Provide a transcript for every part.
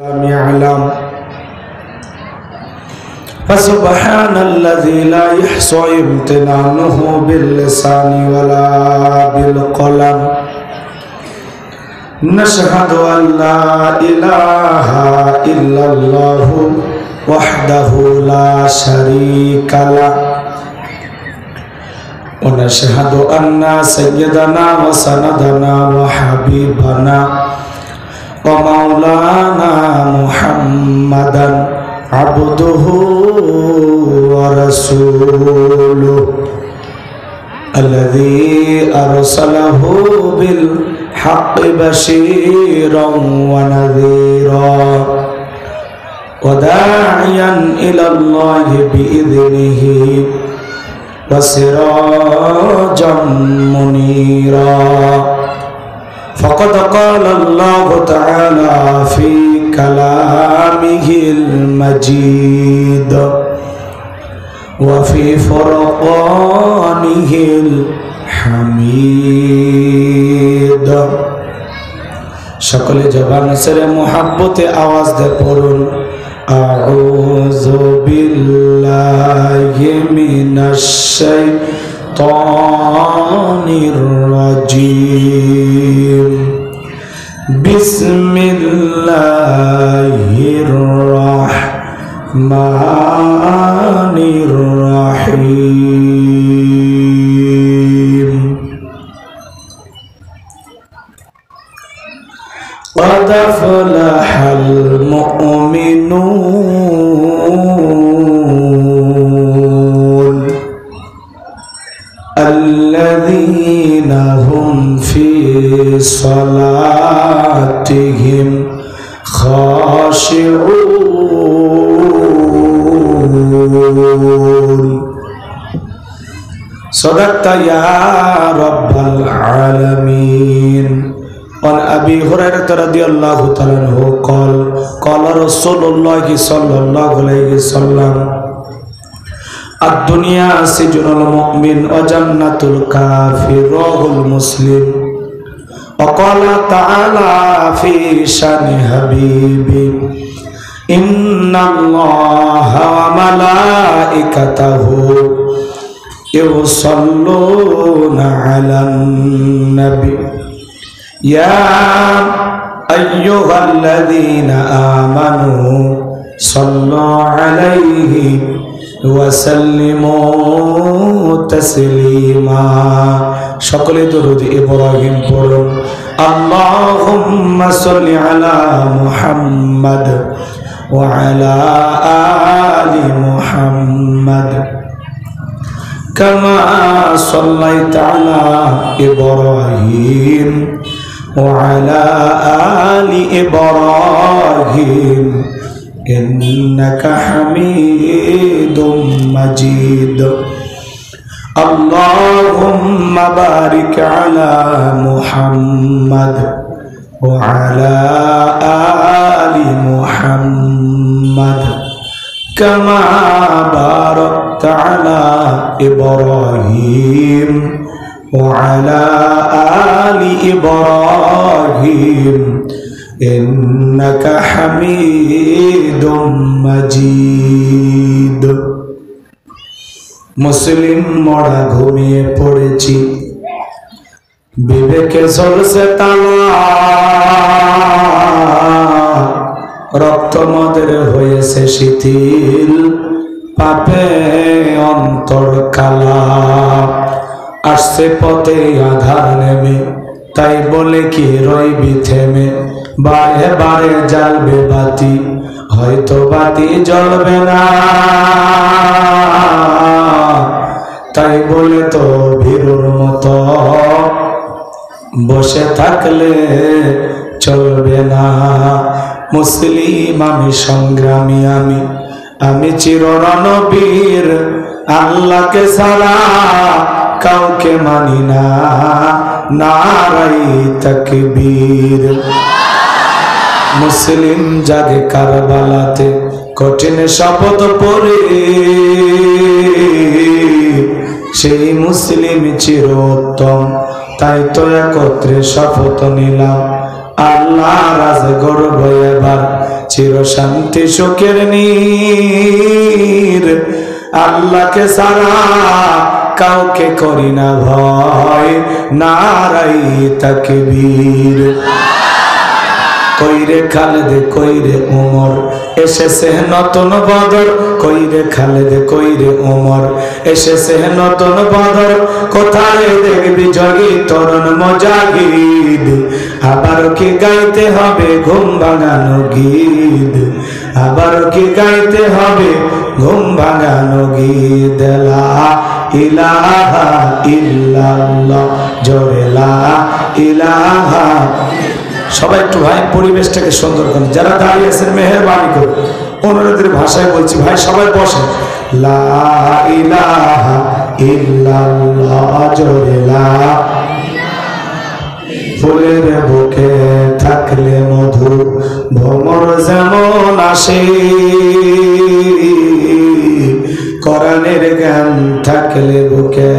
يعلم فسبحان الذي لا يحصى امتنانه باللسان ولا بالقلم نشهد أن لا إله إلا الله وحده لا شريك له ونشهد أن سيدنا وسندنا وحبيبنا ومولانا محمدا عبده ورسوله الذي أرسله بالحق بشيرا ونذيرا وداعيا إلى الله بإذنه وسراجا منيرا فقد قال الله تعالى في كلامه المجيد وفي فرقانه الحميد সকলে জবান ছেড়ে মুহাব্বতে আওয়াজ দিয়ে পড়ুন আউযু বিল্লাহি মিনাশ শাইতানির রাজীম বিসমিল্লাহির রাহমানির রাহিম قد أفلح المؤمنون الذين هم في صلاتهم خاشعون صدقت يا رب العالمين عن أبي هريرة رضي الله تعالى عنه قال قال رسول الله صلى الله عليه وسلم الدنيا سجن المؤمن وجنة الكافر رواه المسلم وقال تعالى في شان حبيبي إن الله وملائكته يصلون على النبي يا أيها الذين آمنوا صلوا عليه وسلموا تسليما شكل درود إبراهيم পড়ুন اللهم صل على محمد وعلى آل محمد كما صليت على إبراهيم وعلى آل إبراهيم إنك حميد مجيد اللهم بارك على محمد وعلى آل محمد كما باركت على إبراهيم وعلى آل إبراهيم إنك حميد مجيد মুসলিম মরা ঘুমিয়ে পড়েছি বিবেকে চলছে তালা রক্ত মদের হয়েছে শিথিল পাপে অন্তর কালা আসছে পথে আধার নেমে তাই বলে কি রইবি থেমে বারে বারে জ্বালবে বাতি হয়তো বাতি জ্বলবে না তাই বলে তো ভীরুর মতো বসে থাকলে চলবে না মুসলিম আমি সংগ্রামী আমি চিররণবীর আল্লাহকে ছাড়া কাউকে মানি না নারাই তাকবীর মুসলিম জাগে কারবালাতে কঠিন শপথ পড়ে সেই মুসলিম চিরোত্তম তাই তো একত্রে শপথ নিলাম আল্লাহ রাজ গর্ব এবার চির শান্তি সুখের নীর। আল্লাহকে সারা কাউকে করি না ভয়, নারাই তাকবীর। কইরে খালেদ কইরে ওমর, এসেছে নতুন বদর। কইরে খালেদ কইরে ওমর, এসেছে নতুন বদর। কোথায় দেখবি জগি তরুণ মুজাহিদ, আবার কি গাইতে হবে ঘুম ভাঙানো গীত, আবার কি গাইতে হবে ঘুম ভাঙানো গীত। লা ইলাহা ইল্লাল্লাহ, জোরে লা ইলাহা। সবাই একটু ভাই পরিবেশটাকে সুন্দর করেন, যারা দাঁড়িয়ে আছেন মেহেরবানি করে অনুরোধের ভাষায় বলছি, ভাই সবাই বসেন। লা ইলাহা ইল্লাল্লাহ, জোরে লা। ফুলের বুকে থাকলে মধু, ভ্রমর যেমন আসে, কোরআনের জ্ঞান থাকলে বুকে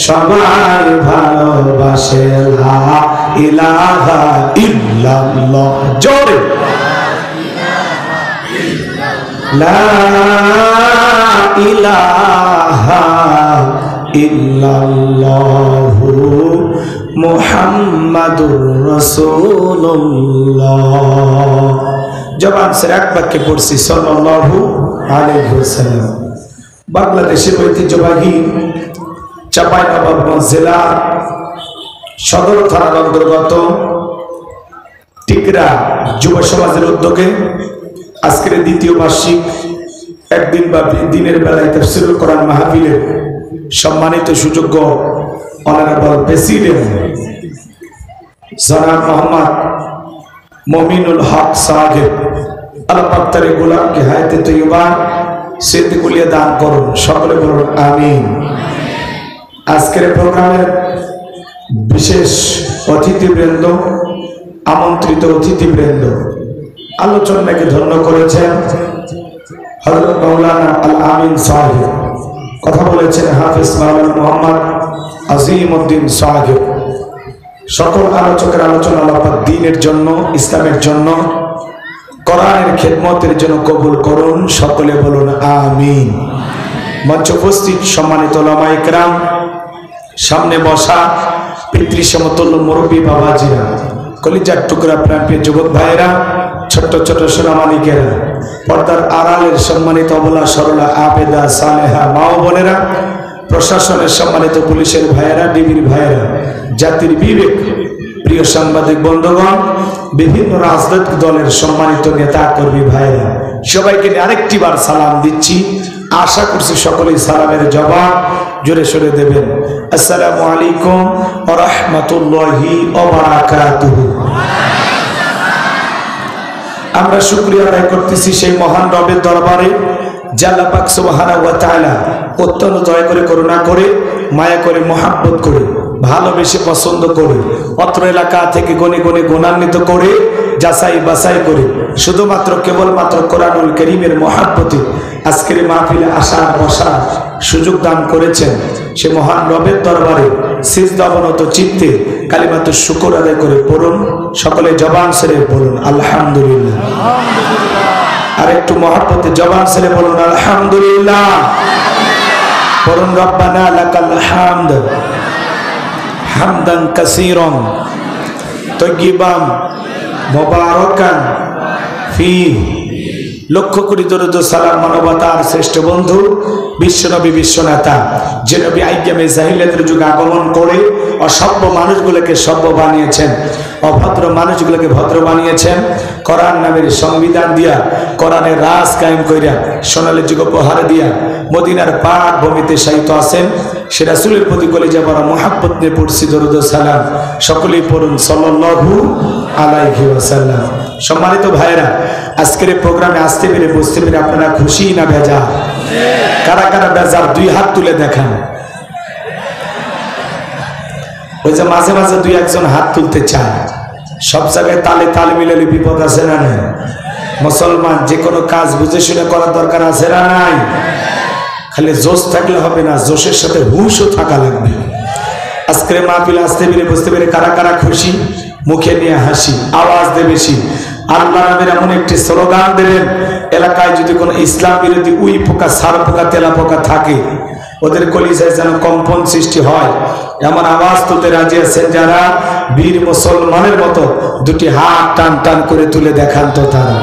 সবাই ভালোবাসে। লা ইলাহা ইল্লাল্লাহ, জোরে লা ইলাহা ইল্লাল্লাহু মুহাম্মাদুর রাসূলুল্লাহ। জবান সে এক বাক্যে পড়ছি সাল্লাল্লাহু আলাইহি ওয়াসাল্লাম। বাংলাদেশের ঐতিহ্যবাহী চাঁপাইনবাবগঞ্জ জেলা সদর থানার অন্তর্গত টিকরা যুব সমাজের উদ্যোগে আজকের দ্বিতীয় বার্ষিক একদিন বা দিনের বেলায় তাফসীরুল কোরআন মাহফিলের সম্মানিত সুযোগ্য অনারেবল প্রেসিডেন্ট জনাব মোহাম্মদ মমিনুল হক সাহেব, আল্লাহ পাক তার গোলামকে হায়াতে তৈয়বা সিদ্দিকুলিয়া দান করুন, সকলে বলুন আমিন। আজকের প্রোগ্রামের বিশেষ অতিথিবৃন্দ, আমন্ত্রিত অতিথিবৃন্দ, আলোচনাকে ধন্য করেছেন হযরত মাওলানা আল আমিন সাহেব, কথা বলেছেন হাফেজ মাওলানা মোহাম্মদ আজিমউদ্দিন সাহেব। সকল আলোচকের আলোচনা আল্লাহ পাক দ্বীনের জন্য, ইসলামের জন্য, কোরআনের খেদমতের জন্য কবুল করুন, সকলে বলুন আমিন। মঞ্চ উপস্থিত সম্মানিত উলামা ইকরাম, সামনে বসা পিতৃ সমতুল্য মুরব্বী বাবাজিরা, কলিজার টুকরা প্রাণপ্রিয় যুবক ভাইয়েরা, ছোট্ট ছোট সোনামানিকেরা, পর্দার আড়ালের সম্মানিত অবলা সরলা আবেদা সালেহা মা ও বোনেরা, প্রশাসনের সম্মানিত পুলিশের ভাইয়েরা, ডিবির ভাইয়েরা, জাতির বিবেক প্রিয় সাংবাদিক বন্ধুগণ, বিভিন্ন রাজনৈতিক দলের সম্মানিত নেতা কর্মী ভাইয়েরা, সবাইকে আরেকটি বার সালাম দিচ্ছি। আশা করছি সকলেই সালামের জবাব জোরে সরে দেবেন। আসসালামু আলাইকুম ওয়া রাহমাতুল্লাহি ওয়া বারাকাতুহু। আমরা শুকরিয়া আদায় করতেছি সেই মহান রবের দরবারে, যে আল্লাহ পাক সুবহানাহু ওয়া তাআলা অত্যন্ত দয়া করে, করুণা করে, মায়া করে, মহাব্বত করে, ভালোবেসে, পছন্দ করে, অত্র এলাকা থেকে গনে গনে গুণান্বিত করে, যাচাই বাছাই করে, শুধুমাত্র কেবলমাত্র কোরআনুল কারীমের মহাব্বতে আজকের মাহফিলে আসার বসার সুযোগ দান করেছেন। সে মহান রবের দরবারে সিজদা অবনত চিত্তে কালিমাতুশ শুকর আদায় করে পড়ুন, সকলে জবান ছেড়ে বলুন আলহামদুলিল্লাহ। আর একটু মহাব্বতে জবান ছেড়ে বলুন আলহামদুলিল্লাহ। পড়ুন রব্বানা লাকাল হামদ হামদান কাসীরান তাইয়িবান মুবারাকান ফি। লক্ষ কোটি দরুদ সালাম মানবতার শ্রেষ্ঠ বন্ধু বিশ্বনবী, বিশ্বনেতা, যে নবী আইয়ামে জাহিলিয়াতের যুগে আগমন করে অসভ্য মানুষগুলোকে সভ্য বানিয়েছেন, অভদ্র মানুষগুলোকে ভদ্র বানিয়েছেন, কোরআন নামের সংবিধান দিয়া, কোরআনের রাজ কায়েম কইরা, সোনালী যুগ উপহার দিয়া মদিনার পাক ভূমিতে শায়িত আছেন। সে রাসূলের প্রতি কলিজা ভরা মুহাব্বত নিয়ে পড়ছি দরুদ সালাম, সকলেই পড়ুন সাল্লাল্লাহু আলাইহি ওয়াসাল্লাম। সম্মানিত ভাইরা, আজকের এই প্রোগ্রামে আসতে পেরে, বসতে পেরে আপনারা খুশি না বেজার? কারা কারা বেজার দুই হাত তুলে দেখান। ওই যে মাঝে মাঝে দুই একজন হাত তুলতে চায়, সব জায়গায় তালে তাল মিলালে বিপদ আছে না নাই? মুসলমান যে কোনো কাজ বুঝে শুনে করার দরকার আছে না নাই? খালি জোশ থাকলে হবে না, জোশের সাথে হুশও থাকা লাগবে। আজকের মাহফিলে আসতে পেরে, বসতে পেরে কারা কারা খুশি? মুখে নিয়ে হাসি, আওয়াজ দে বেশি। আল্লাহ নবীর এমন একটি স্লোগান দেবেন, এলাকায় যদি কোনো ইসলাম বিরোধী উই পোকা, সার পোকা, তেলা পোকা থাকে, ওদের কলিজায় যেন কম্পন সৃষ্টি হয়, এমন আওয়াজ তুলতে রাজি আছেন যারা? বীর মুসলমানের মতো দুটি হাত টান টান করে তুলে দেখান তো তারা।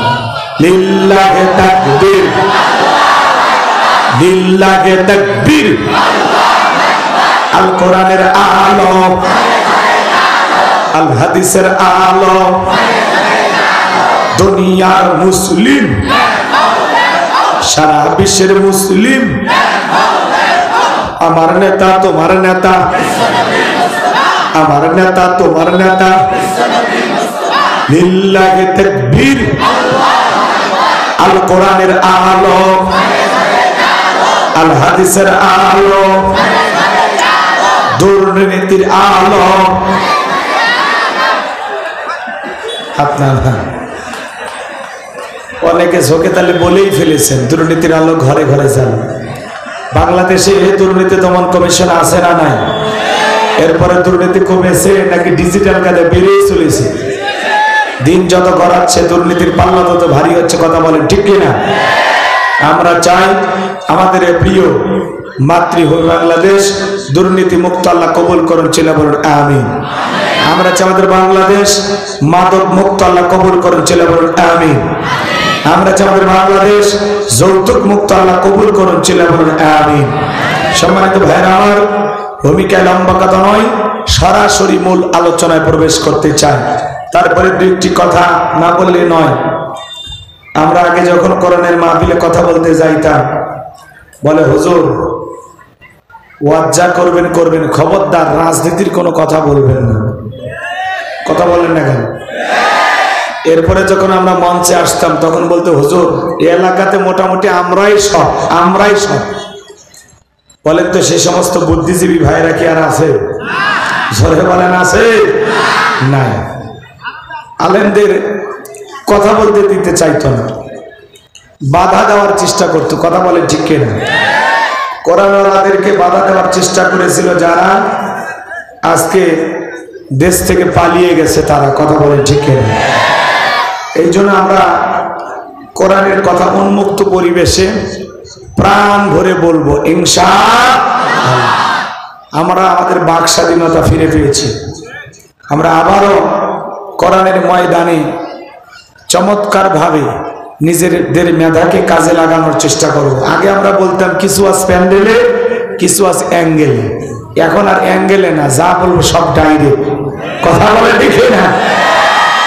লিল্লাহে তাকবীর, লিল্লাহে তাকবীর। আল কোরআনের আলো, আল হাদিসের আলো, দুনিয়ার মুসলিম, সারা বিশ্বের মুসলিম, আমার নেতা তোমার নেতা, আমার নেতা তোমার নেতা। লিল্লাহি তাকবীর। আল কোরআনের আলো, আল হাদিসের আলো, দুর্নীতির আলো। আপনার অনেকে ঝোঁকে তালে বলেই ফেলেছেন দুর্নীতির আলো ঘরে ঘরে যান। বাংলাদেশে দুর্নীতি দমন কমিশন আছে না নাই? এরপরে দুর্নীতি কমেছে নাকি ডিজিটাল কাজে বেড়েই চলেছে? দিন যত গড়াচ্ছে দুর্নীতির পাল্লা তত ভারী হচ্ছে, কথা বলেন ঠিক কিনা? আমরা চাই আমাদের প্রিয় মাতৃভূমি বাংলাদেশ দুর্নীতি মুক্ত আল্লাহ কবুল করুন, ছিল বলুন আমিন। আমরা চাই আমাদের বাংলাদেশ মাদক মুক্ত আল্লাহ কবুল করুন, ছিল বলুন আমিন। আমরা চাই আমাদের বাংলাদেশ যৌতুক মুক্ত আল্লাহ কবুল করুন, ছিল বলুন আমিন। সম্মানিত ভাইরা আমার, ভূমিকায় লম্বা কথা নয়, সরাসরি মূল আলোচনায় প্রবেশ করতে চাই। তারপরে দুইটি কথা না বললে নয়। আমরা আগে যখন কোরআনের মাহফিলে কথা বলতে যাইতাম, বলে হুজুর ওয়াজ যা করবেন করবেন, খবরদার রাজনীতির কোনো কথা বলবেন না। কথা বলেন না কেন? এরপরে যখন আমরা মঞ্চে আসতাম তখন বলতে, হুজুর এই এলাকাতে মোটামুটি আমরাই সব, আমরাই সব। বলেন তো সেই সমস্ত বুদ্ধিজীবী ভাইরা কি আর আছে? জোরে বলেন আছে? নাই। আলেমদের কথা বলতে দিতে চাইতো না, বাধা দেওয়ার চেষ্টা করতো। কথা বলে ঠিক কিনা? কোরআনওয়ালাদেরকে বাধা দেওয়ার চেষ্টা করেছিল যারা আজকে দেশ থেকে পালিয়ে গেছে তারা। কথা বলে ঠিক কিনা? এই জন্য আমরা কোরআনের কথা উন্মুক্ত পরিবেশে প্রাণ ভরে বলবো ইনশাআল্লাহ। আমরা আমাদের বাক স্বাধীনতা ফিরে পেয়েছি। আমরা আবারও কোরআনের ময়দানে চমৎকারভাবে নিজেদের মেধাকে কাজে লাগানোর চেষ্টা করব। আগে আমরা বলতাম কিছু আজ প্যান্ডেলে, কিছু আজ অ্যাঙ্গেলে। এখন আর অ্যাঙ্গেলে না, যা বলবো সব ডাইরেক্ট। কথা বলে দেখে না?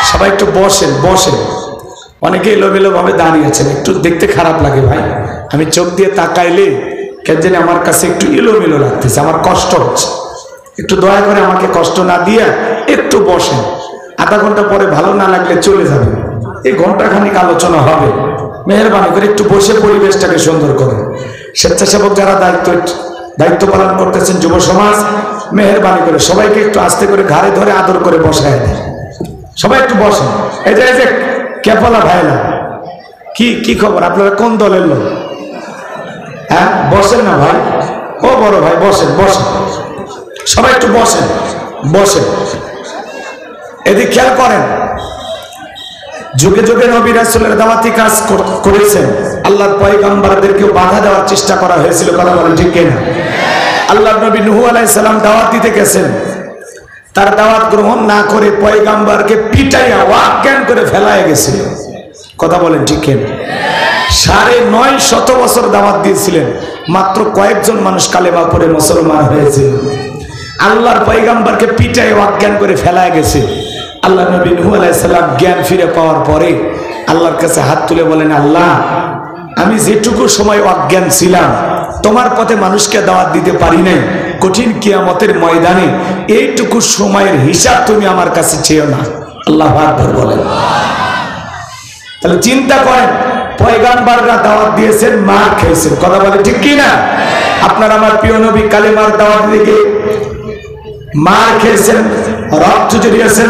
সবাই একটু বসেন, বসেন। অনেকে এলোমেলো ভাবে দাঁড়িয়েছেন, একটু দেখতে খারাপ লাগে ভাই। আমি চোখ দিয়ে তাকাইলে কেন জানি আমার কাছে একটু এলোমেলো লাগতেছে, আমার কষ্ট হচ্ছে। একটু দয়া করে আমাকে কষ্ট না দিয়ে একটু বসেন। আধা ঘন্টা পরে ভালো না লাগলে চলে যাবে। এই ঘন্টাখানিক আলোচনা হবে, মেহরবানি করে একটু বসে পরিবেশটাকে সুন্দর করেন। স্বেচ্ছাসেবক যারা দায়িত্ব পালন করতেছেন, যুব সমাজ, মেহরবানি করে সবাইকে একটু আস্তে করে ঘাড়ে ধরে আদর করে বসায় দেয়। সবাই একটু বসেন। এই যে ক্যাপলা ভাইলা, কি খবর? আপনারা কোন দলের লোক? হ্যাঁ, বসেন না ভাই। ও বড় ভাই, বসেন বসেন, সবাই একটু বসেন বসেন। এদিকে খেয়াল করেন, যুগে যুগে নবী রাসূলের দাওয়াতি কাজ করেছেন। আল্লাহর পয়গম্বরদেরকেও বাধা দেওয়ার চেষ্টা করা হয়েছিল। কথা বলেন ঠিক কিনা? আল্লাহর নবী নূহ আলাইহিস সালাম দাওয়াত দিতে গেছেন, তার দাওয়াত গ্রহণ না করে পয়গম্বরকে পিটাইয়া অজ্ঞান করে ফেলায় গেছিল। কথা বলেন ঠিক কিনা? 950 বছর দাওয়াত দিয়েছিলেন, মাত্র কয়েকজন মানুষ কালেমা পড়ে মুসলমান হয়েছিল। আল্লাহর পয়গম্বরকে পিটাই অজ্ঞান করে ফেলায় গেছে। আল্লাহ নবী নূহ আলাইহিস সালাম জ্ঞান ফিরে পাওয়ার পরে আল্লাহর কাছে হাত তুলে বলেন, আল্লাহ আমি যেটুকু সময় অজ্ঞান ছিলাম, তোমার পথে মানুষকে দাওয়াত দিতে পারি নাই, কঠিন কিয়ামতের ময়দানে এইটুকু সময়ের হিসাব তুমি আমার কাছে চেয়েও না। আল্লাহু আকবার বলেন। তাহলে চিন্তা করেন, পয়গম্বররা দাওয়াত দিয়েছেন, মার খেয়েছেন। কথা বলে ঠিক কি না? আপনার আমার প্রিয় নবী কালেমার দাওয়াত দিকে মার খেয়েছেন, রক্ত ঝরিয়েছেন,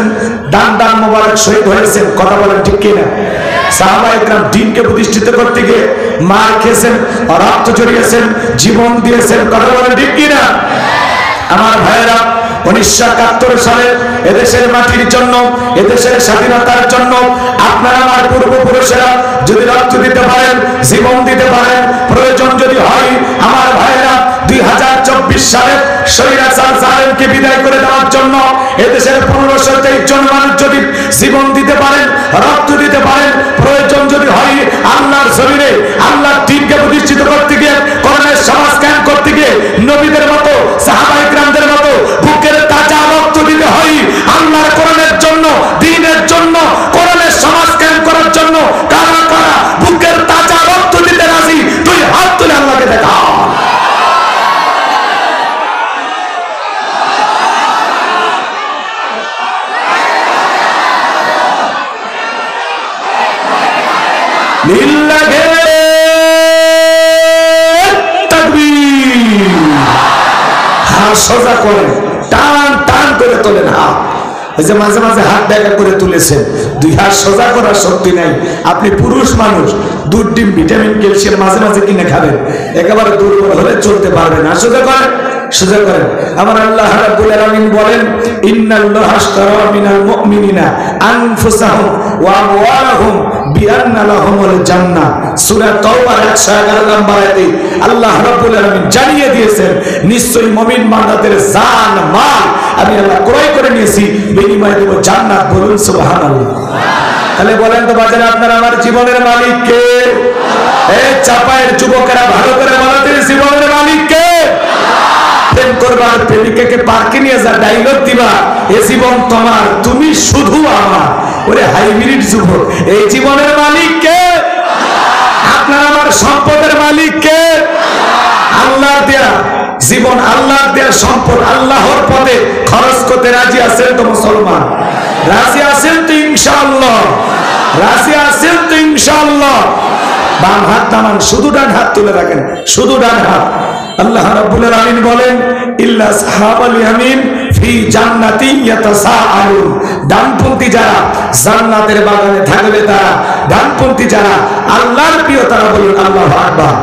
দান মোবারক শহীদ হয়েছেন। কথা বলেন ঠিক কি না? সাহাবায়ে কেরাম দ্বীনকে প্রতিষ্ঠিত করতে গিয়ে মার খেয়েছেন, রক্ত ঝরিয়েছেন, জীবন দিয়েছেন। কথা বলেন ঠিক কি না? আমার ভাইয়েরা, 1971 সালে এদেশের মাটির জন্য, এদেশের স্বাধীনতার জন্য আপনারা আমার পূর্বপুরুষেরা যদি রক্ত দিতে পারেন, জীবন দিতে পারেন, প্রয়োজন যদি হয় আমার ভাইয়েরা 2024 সালে স্বৈরাচার জালেমকে বিদায় করে দেওয়ার জন্য এদেশের 1523 জন মানুষ যদি জীবন দিতে পারেন, রক্ত দিতে পারেন, প্রয়োজন যদি হয় আল্লাহর জমিনে আল্লাহর দ্বীনকে প্রতিষ্ঠিত করতে গিয়ে, কোরআনের সমাজ কায়েম করতে গিয়ে নবীদের মতো সাহাবায়ে কিরামদের মতো বুকের তাজা রক্ত দিতে হয় আল্লাহর কোরআনের জন্য, দ্বীনের জন্য, কোরআনের সমাজ কায়েম করার জন্য কারা কারা বুকের তাজা রক্ত দিতে রাজি? তুই হাত তুলে আল্লাহকে দেখা। লিল্লাহি তাকবীর। হাত সোজা করেন, টান টান করে তোলেন হাত। এই যে মাঝে মাঝে হাত দেখা করে তুলেছেন, দুই হাত সোজা করার শক্তি নাই। আপনি পুরুষ মানুষ, দুধ ডিম ভিটামিন ক্যালসিয়াম মাঝে মাঝে কিনে খাবেন, একেবারে দুর্বল হলে চলতে পারবেন না। সোজা করেন, সোজা করেন। আমার আল্লাহ রাব্বুল আলামিন বলেন, ইন্নাল্লাহা আশতারা মিনাল মুমিনিনা আনফুসাহুম ওয়া আমওয়ালাহুম বিআন্না লাহুমুল জান্নাহ। সূরা তাওবার 111 নম্বর আয়াতে আল্লাহ রাব্বুল আলামিন জানিয়ে দিয়েছেন, নিশ্চয়ই মুমিন বান্দাদের জান মাল আমি আল্লাহ ক্রয় করে নিয়েছি, বিনিময়ে দেব জান্নাত। বলুন সুবহানাল্লাহ। তাহলে বলেন তো বাজারে আপনার আমার জীবনের মালিক কে? এই চাপায়ের যুবকেরা ভালো করে বলতে, জীবনের মালিক কে? প্রেম করবার প্রেমিকাকে পার্কে নিয়ে যা ডায়লগ দিবা, এ জীবন তোমার, তুমি শুধু আমার। ওরে হাইব্রিড যুবক, এই জীবনের মালিক কে? আপনার আমার সম্পদের মালিক কে? আল্লাহর দেয়া জীবন, আল্লাহর দেয়া সম্পদ আল্লাহর পথে খরচ করতে রাজি আছেন তো মুসলমান? রাজি আছেন তো ইনশাআল্লাহ? রাজি আছেন তো ইনশাআল্লাহ? বাম হাত নামান, শুধু ডান হাত তুলে রাখেন, শুধু ডান হাত। আল্লাহ রাব্বুল আলামিন বলেন, ইল্লা আসহাবাল ইয়ামিন ফি জান্নাতিন ইয়াতাসাআলুন। ডানপন্থী যারা জান্নাতের বাগানে থাকবে, তারা ডানপন্থী যারা আল্লাহর প্রিয়, তারা বলুন আল্লাহু আকবার।